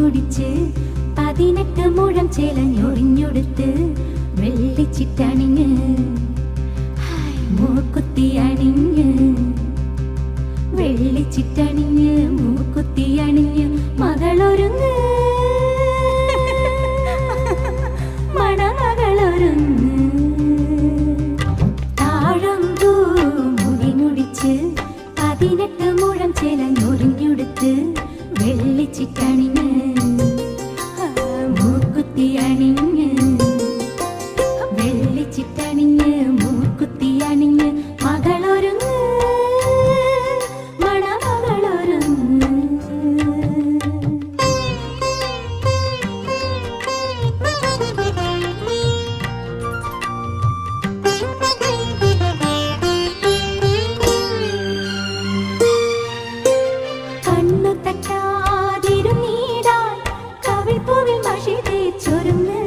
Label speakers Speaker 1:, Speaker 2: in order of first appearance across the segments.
Speaker 1: മുടിമുടിച്ച് 18 മുഴം ചേലഞ്ഞൊറിഞ്ഞൊടുത്ത് വെള്ളിച്ചിട്ടണിഞ്ഞ് മൂക്കുത്തി അണിഞ്ഞ് വെള്ളിച്ചിട്ടണിഞ്ഞ് മൂക്കുത്തി അണിഞ്ഞ് മകളൊരുങ്ങ് മണമകളൊരുങ്ങ് താഴമ്പൂ മുടിമുടിച്ച് 18 മുഴം ചേലഞ്ഞൊറിഞ്ഞൊടുത്ത് വെള്ളിച്ചിട്ടണിഞ്ഞ് മൂക്കുത്തി അണിഞ്ഞ് വെള്ളിച്ചിട്ടണിഞ്ഞ് മൂക്കുത്തി അണിഞ്ഞ് മകളൊരുങ്ങ് മണമകളൊരുങ്ങ് കണ്ണു തട്ടാതിരുന്നീടാൻ കവിൾപ്പൂവിൽ മഷി തേച്ചൊരുങ്ങ്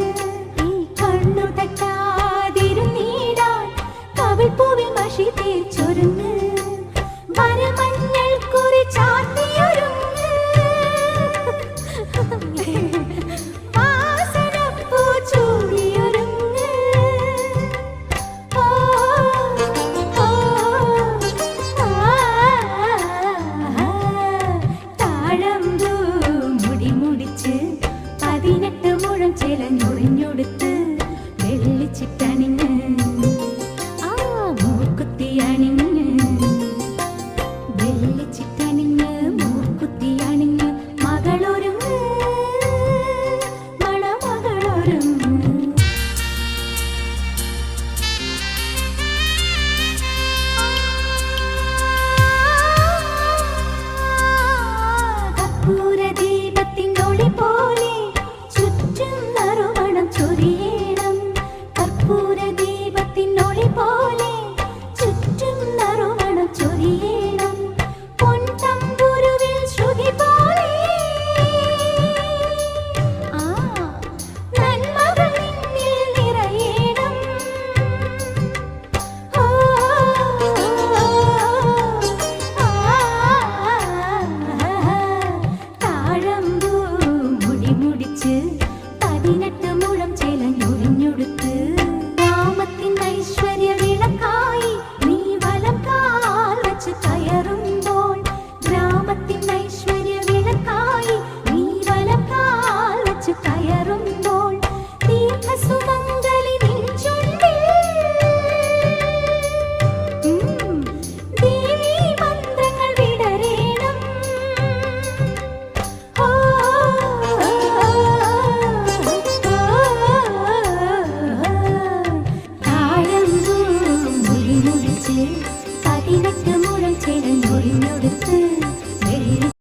Speaker 1: കണ്ണു തട്ടാതിരുന്നീടാൻ കവിൾപ്പൂവിൽ മഷി തേച്ചൊരുങ്ങ് വരമഞ്ഞൾ കുറി ചാത്തിയൊരുങ്ങ് വാസനപ്പൂ ചൂടിയൊരുങ്ങ് ഓ ഓ താഴമ്പൂ മുടിമുടിച്ച് 18 മുഴം ചേലഞ്ഞൊറിഞ്ഞൊടുത്ത് വെള്ളിച്ചിട്ടണിഞ്ഞ് മൂക്കുത്തി അണിഞ്ഞ് വെള്ളിച്ചിട്ടണിഞ്ഞ് മൂക്കുത്തി അണിഞ്ഞ് മകളൊരുങ്ങ് മണമകളൊരുങ്ങ് കർപ്പൂരദീപത്തിനൊളി പോലെ ചുറ്റും നറുമണം ചൊരിയണം കർപ്പൂരദീപത്തിനൊളി പോലെ ചുറ്റും നറുമണം ചൊരിയണം പൊൻതമ്പുരുവിൽ ശ്രുതി പോലെ നന്മകൾ നിന്നിൽ നിറയണം ഓ താഴമ്പൂ മുടിമുടിച്ച് 18 മുഴം ചേലഞ്ഞൊറിഞ്ഞൊടുത്ത് ഗ്രാമത്തിൻ ഐശ്വര്യ വിളക്കായി നീ വലം കാൽ വച്ച് കയറുമ്പോൾ ഗ്രാമത്തിൻ ഐശ്വര്യ വിളക്കായി നീ വലം കാൽ വച്ച് കയറുമ്പോൾ ദീർഘസുമംഗലി നിൻ ചുണ്ടിൽ ദേവീ മന്ത്രങ്ങൾ വിടരേണം ഓ താഴമ്പൂ മുടിമുടിച്ച് 18 മുഴം ചേലഞ്ഞൊറിഞ്ഞൊടുത്ത്